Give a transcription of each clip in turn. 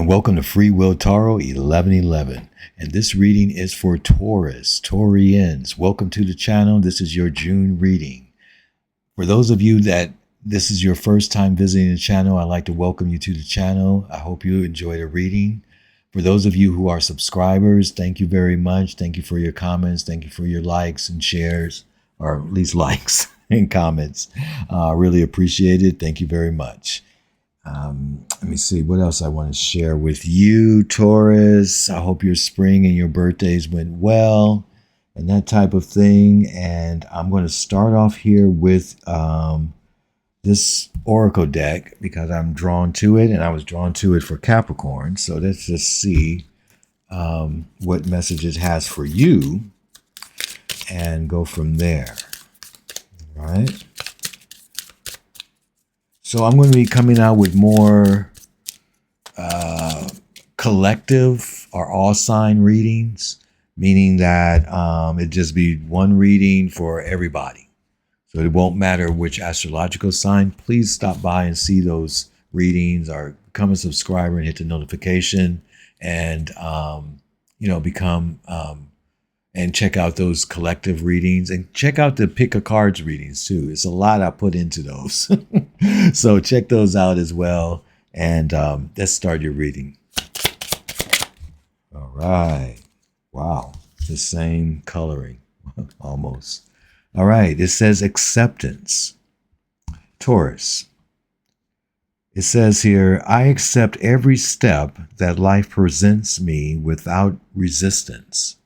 and welcome to Free Will Tarot 1111. And this reading is for Taurus, Taurians. Welcome to the channel. This is your June reading. For those of you that this is your first time visiting the channel, I'd like to welcome you to the channel. I hope you enjoy the reading. For those of you who are subscribers, thank you very much. Thank you for your comments. Thank you for your likes and shares, or at least likes and comments. Really appreciate it. Thank you very much. Let me see what else I want to share with you, Taurus. I hope your spring and your birthdays went well and that type of thing. And I'm going to start off here with this Oracle deck because I'm drawn to it, and I was drawn to it for Capricorn. So let's just see what message it has for you and go from there. All right. So I'm going to be coming out with more collective or all sign readings, meaning that it just be one reading for everybody. So it won't matter which astrological sign. Please stop by and see those readings, or become a subscriber and hit the notification, and become and check out those collective readings, and check out the pick a cards readings too. It's a lot I put into those. So check those out as well. And let's start your reading. All right. Wow. The same coloring almost. All right. It says acceptance. Taurus. It says here, I accept every step that life presents me without resistance.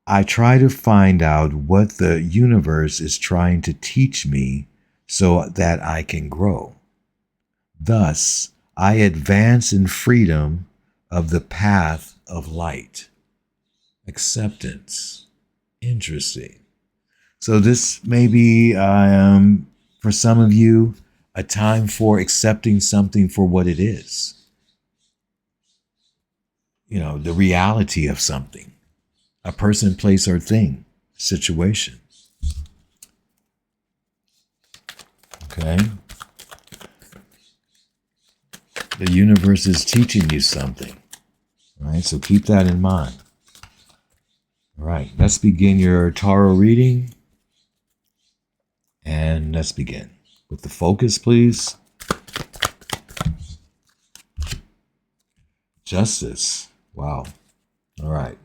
I try to find out what the universe is trying to teach me so that I can grow. Thus, I advance in freedom of the path of light. Acceptance. Interesting. So this may be, for some of you, a time for accepting something for what it is. You know, the reality of something. A person, place, or thing, situation. Okay. The universe is teaching you something. All right, so keep that in mind. All right, let's begin your tarot reading. And let's begin. With the focus, please. Justice. Wow. All right.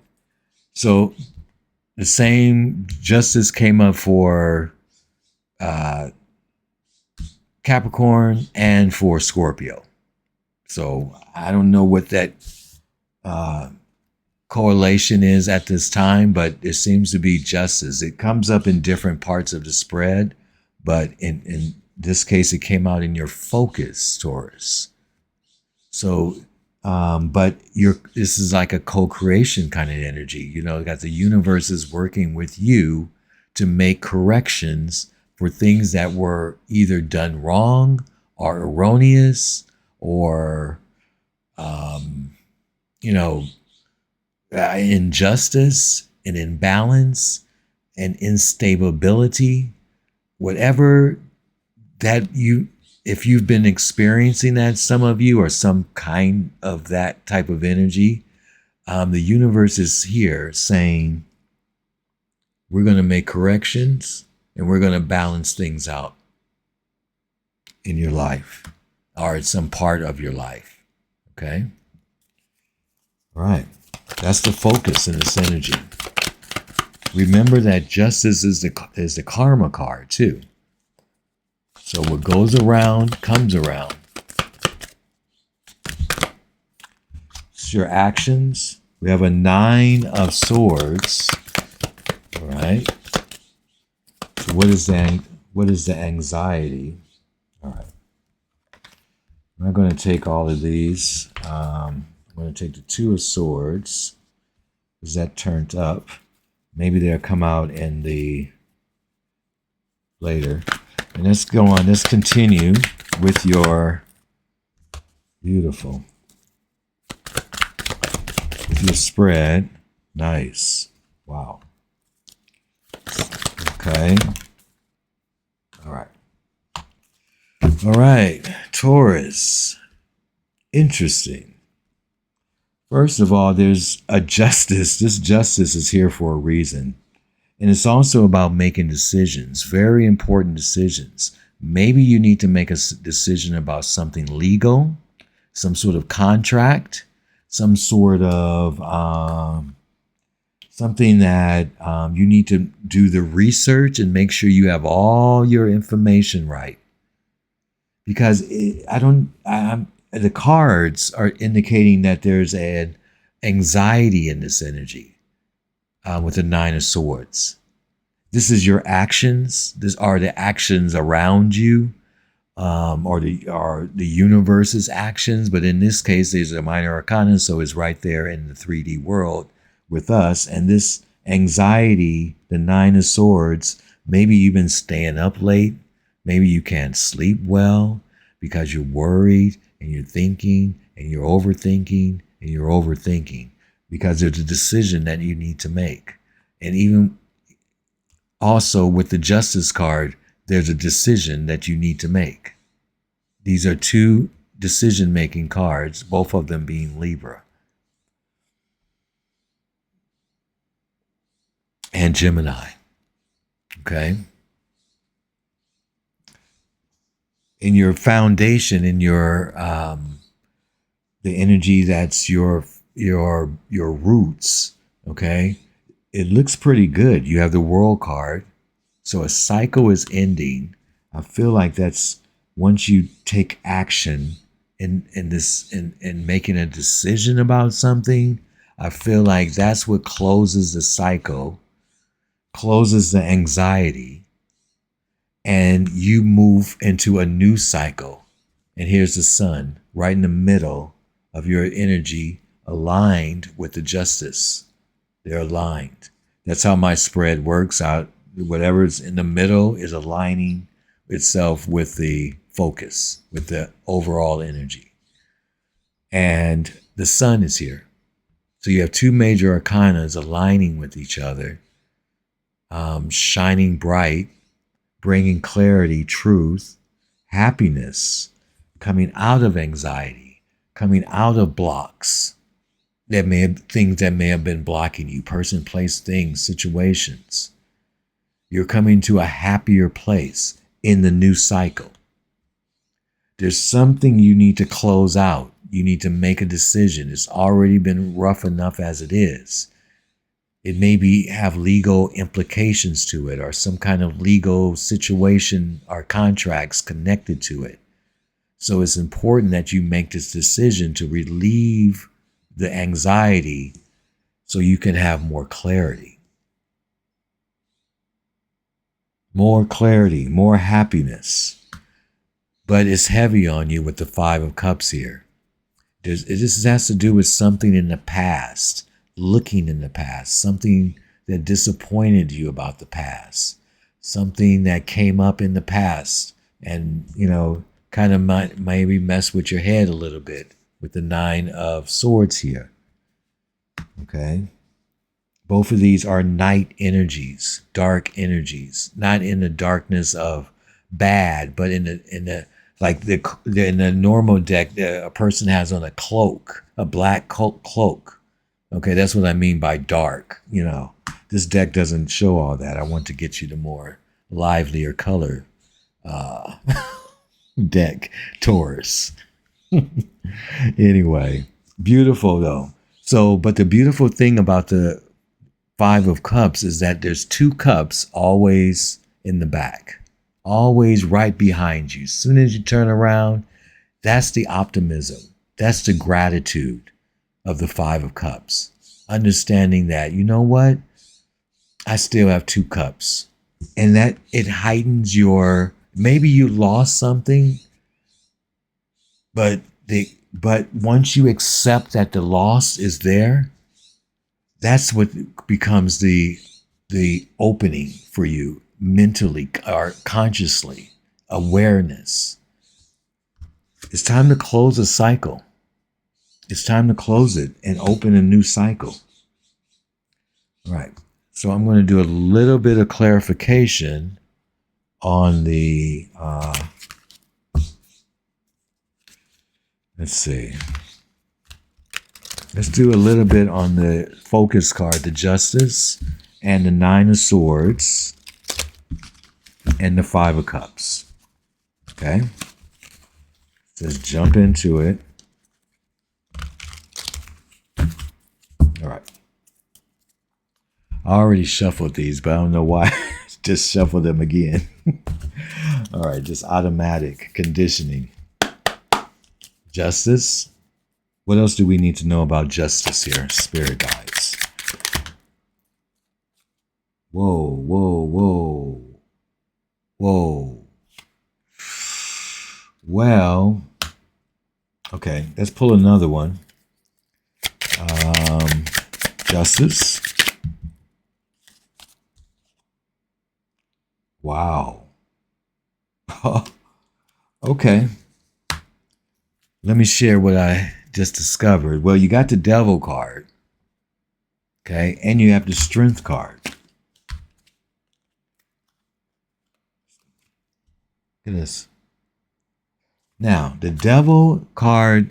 So the same justice came up for Capricorn and for Scorpio. So I don't know what that correlation is at this time, but it seems to be justice. It comes up in different parts of the spread, but in this case, it came out in your focus, Taurus. So but this is like a co-creation kind of energy. You know, got the universe is working with you to make corrections for things that were either done wrong or erroneous, or, injustice and imbalance and instability, whatever that if you've been experiencing that, some of you, or some kind of that type of energy, the universe is here saying, we're going to make corrections and we're going to balance things out in your life, or in some part of your life. Okay? All right. That's the focus in this energy. Remember that justice is the karma card too. So what goes around comes around. It's your actions. We have a 9 of Swords. All right. So what is the anxiety? All right. I'm not going to take all of these. I'm going to take the 2 of Swords. Is that turned up? Maybe they'll come out in the later. And let's go on. Let's continue with your beautiful. With your spread. Nice. Wow. Okay. All right. All right. Taurus. Interesting. First of all, there's a justice. This justice is here for a reason. And it's also about making decisions, very important decisions. Maybe you need to make a decision about something legal, some sort of contract, some sort of something that you need to do the research and make sure you have all your information right. Because the cards are indicating that there's an anxiety in this energy with the Nine of Swords. This is your actions. These are the actions around you, or the universe's actions. But in this case, there's a minor arcana, so it's right there in the 3D world with us. And this anxiety, the Nine of Swords, maybe you've been staying up late. Maybe you can't sleep well because you're worried and you're thinking and you're overthinking and you're overthinking because there's a decision that you need to make. And even also with the Justice card, there's a decision that you need to make. These are two decision-making cards, both of them being Libra and Gemini. Okay? In your foundation, in your the energy that's your roots, okay? It looks pretty good. You have the World card. So a cycle is ending. I feel like that's once you take action in making a decision about something, I feel like that's what closes the cycle, closes the anxiety, and you move into a new cycle. And here's the sun right in the middle of your energy, aligned with the Justice. They're aligned. That's how my spread works out. Whatever's in the middle is aligning itself with the focus, with the overall energy. And the sun is here. So you have two major arcanas aligning with each other, shining bright, bringing clarity, truth, happiness, coming out of anxiety, coming out of blocks. Things that may have been blocking you, person, place, things, situations. You're coming to a happier place in the new cycle. There's something you need to close out. You need to make a decision. It's already been rough enough as it is. It may have legal implications to it, or some kind of legal situation or contracts connected to it. So it's important that you make this decision to relieve the anxiety so you can have more clarity. More clarity, more happiness. But it's heavy on you with the Five of Cups here. This has to do with something in the past, looking in the past, something that disappointed you about the past, something that came up in the past and, kind of might maybe mess with your head a little bit with the Nine of Swords here. Okay? Both of these are night energies, dark energies, not in the darkness of bad, but in the normal deck, a person has on a cloak, a black cloak. Okay, that's what I mean by dark. This deck doesn't show all that. I want to get you the more livelier color deck, Taurus. Anyway, beautiful though. So, but the beautiful thing about the Five of Cups is that there's two cups always in the back, always right behind you. As soon as you turn around, that's the optimism. That's the gratitude of the Five of Cups. Understanding that, you know what? I still have two cups. And that it heightens maybe you lost something, but once you accept that the loss is there, that's what becomes the opening for you mentally or consciously, awareness. It's time to close a cycle. It's time to close it and open a new cycle. All right. So I'm going to do a little bit of clarification on the, let's see. Let's do a little bit on the focus card, the Justice, and the Nine of Swords, and the Five of Cups. Okay? Let's jump into it. All right. I already shuffled these, but I don't know why. Just shuffle them again. All right, just automatic conditioning. Justice. What else do we need to know about justice here, spirit guides? Whoa, whoa, whoa. Whoa. Well, okay, let's pull another one. Justice. Wow. Okay. Let me share what I just discovered. Well, you got the Devil card. Okay. And you have the Strength card. Look at this. Now, the Devil card,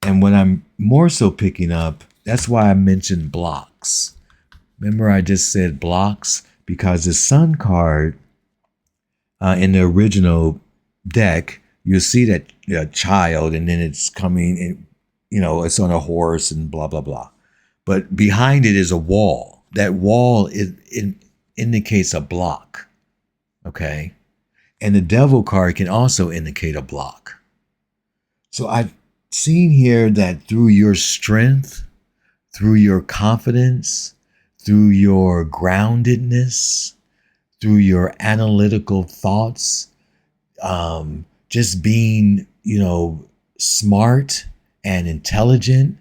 and what I'm more so picking up, that's why I mentioned blocks. Remember I just said blocks? Because the Sun card in the original deck, you'll see that child, and then it's coming, and it's on a horse and blah, blah, blah. But behind it is a wall. That wall indicates a block. Okay? And the Devil card can also indicate a block. So I've seen here that through your strength, through your confidence, through your groundedness, through your analytical thoughts, just being, smart and intelligent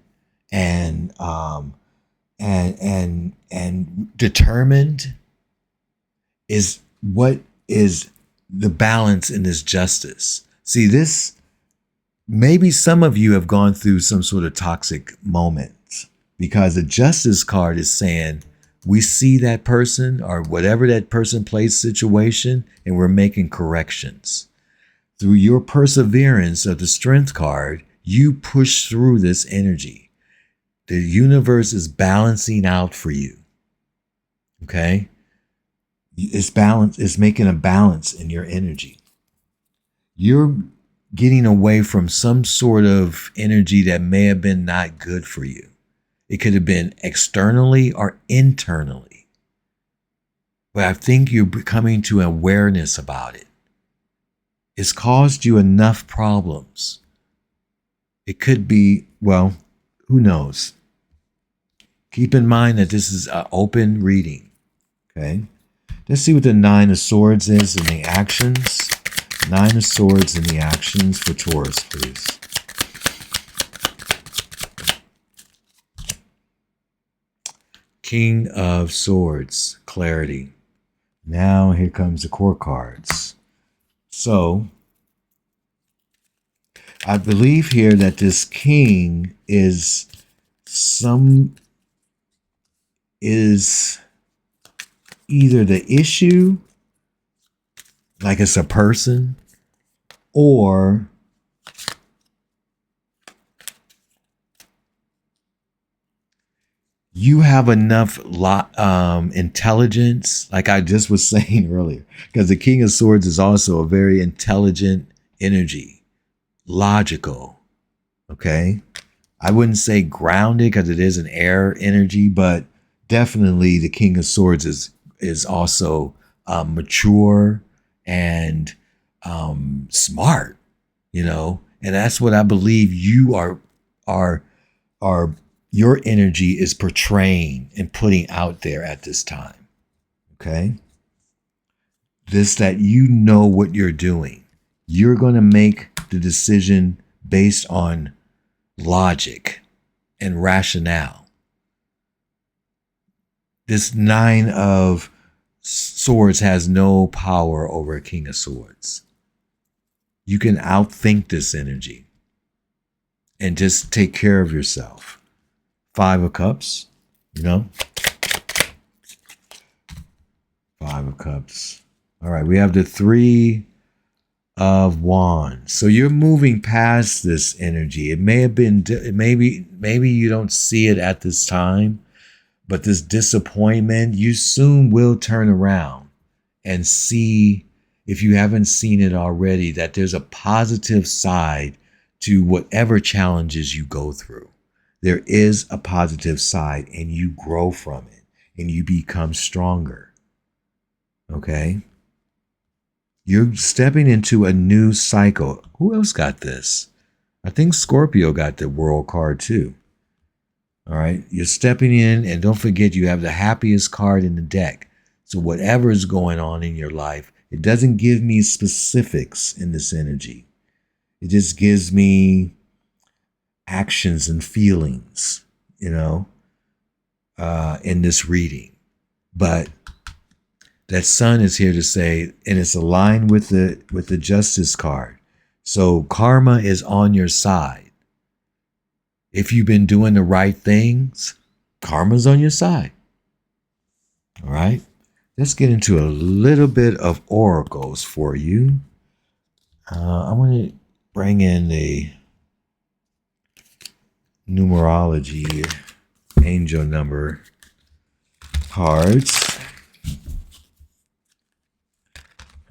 and determined is what is the balance in this justice. See, this, maybe some of you have gone through some sort of toxic moments, because the Justice card is saying we see that person or whatever that person plays situation, and we're making corrections. Through your perseverance of the Strength card, you push through this energy. The universe is balancing out for you. Okay? It's balance. It's making a balance in your energy. You're getting away from some sort of energy that may have been not good for you. It could have been externally or internally. But I think you're coming to awareness about it. It's caused you enough problems. It could be, well, who knows? Keep in mind that this is an open reading. Okay? Let's see what the Nine of Swords is in the actions. Nine of Swords in the actions for Taurus, please. King of Swords, clarity. Now here comes the court cards. So, I believe here that this king is either the issue, like it's a person, or you have enough intelligence, like I just was saying earlier, because the King of Swords is also a very intelligent energy, logical, okay? I wouldn't say grounded because it is an air energy, but definitely the King of Swords is also mature and smart, and that's what I believe you are your energy is portraying and putting out there at this time. Okay? This, that you know what you're doing. You're going to make the decision based on logic and rationale. This Nine of Swords has no power over a King of Swords. You can outthink this energy and just take care of yourself. Five of Cups, Five of Cups. All right, we have the Three of Wands. So you're moving past this energy. It may have been, maybe you don't see it at this time, but this disappointment, you soon will turn around and see, if you haven't seen it already, that there's a positive side to whatever challenges you go through. There is a positive side, and you grow from it and you become stronger. Okay? You're stepping into a new cycle. Who else got this? I think Scorpio got the World card too. All right. You're stepping in, and don't forget, you have the happiest card in the deck. So whatever is going on in your life, it doesn't give me specifics in this energy. It just gives me actions and feelings, in this reading. But that sun is here to say, and it's aligned with the Justice card. So karma is on your side. If you've been doing the right things, karma's on your side. All right. Let's get into a little bit of oracles for you. I want to bring in the numerology angel number cards.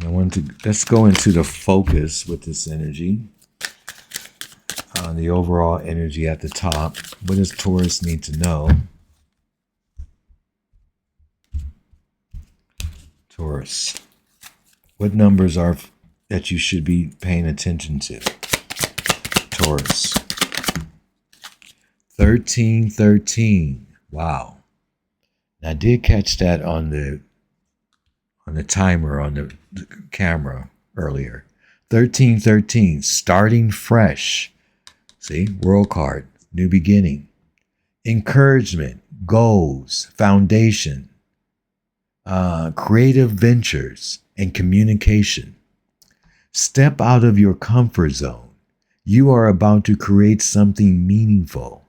Let's go into the focus with this energy. The overall energy at the top. What does Taurus need to know? Taurus. What numbers are that you should be paying attention to? Taurus. 1313. Wow. Now, I did catch that on the timer on the camera earlier. 1313, starting fresh. See, World card, new beginning. Encouragement, goals, foundation, creative ventures, and communication. Step out of your comfort zone. You are about to create something meaningful.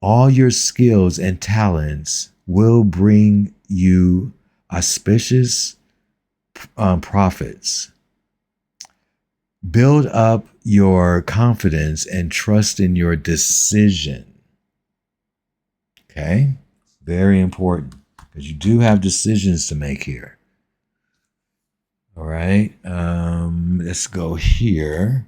All your skills and talents will bring you auspicious profits. Build up your confidence and trust in your decision. Okay? Very important, because you do have decisions to make here. All right. Let's go here.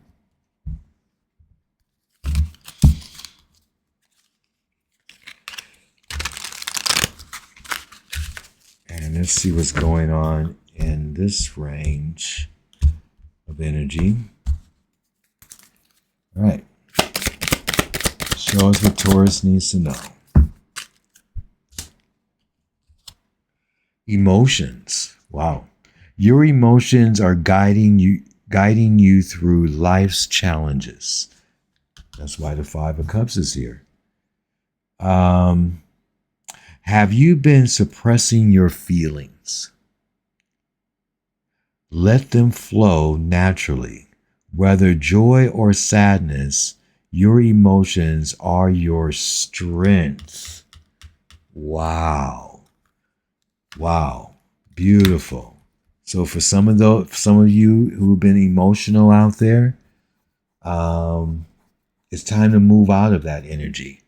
And let's see what's going on in this range of energy. All right. Show us what Taurus needs to know. Emotions. Wow. Your emotions are guiding you through life's challenges. That's why the Five of Cups is here. Have you been suppressing your feelings? Let them flow naturally. Whether joy or sadness, your emotions are your strength. Wow. Wow. Beautiful. So for some of you who've been emotional out there, it's time to move out of that energy.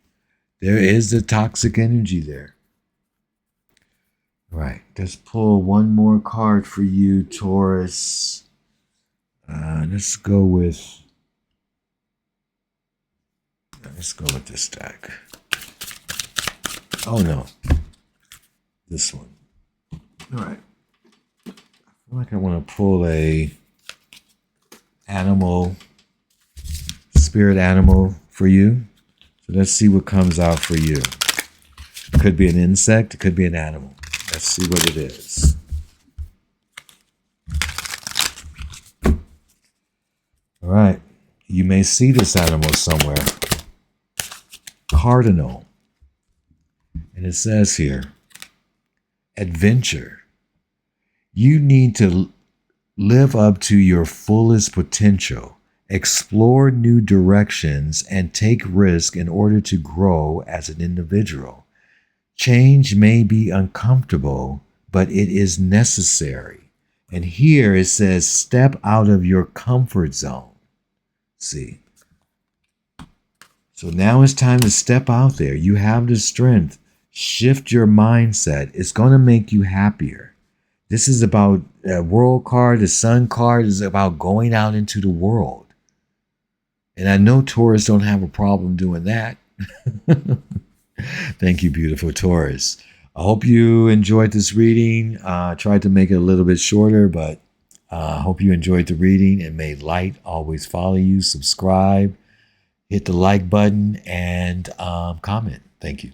There is the toxic energy there. All right, let's pull one more card for you, Taurus. Let's go with this deck. Oh no, this one. All right. I feel like I want to pull a spirit animal for you. So let's see what comes out for you. It could be an insect, it could be an animal. Let's see what it is. All right. You may see this animal somewhere. Cardinal. And it says here, adventure. You need to live up to your fullest potential, explore new directions, and take risks in order to grow as an individual. Change may be uncomfortable, but it is necessary, And here it says, step out of your comfort zone. See? So now it's time to step out there. You have the strength. Shift your mindset. It's going to make you happier. This is about a world card. The sun card is about going out into the world. And I know Taurus don't have a problem doing that. Thank you, beautiful Taurus. I hope you enjoyed this reading. I tried to make it a little bit shorter, but I hope you enjoyed the reading, and may light always follow you. Subscribe, hit the like button, and comment. Thank you.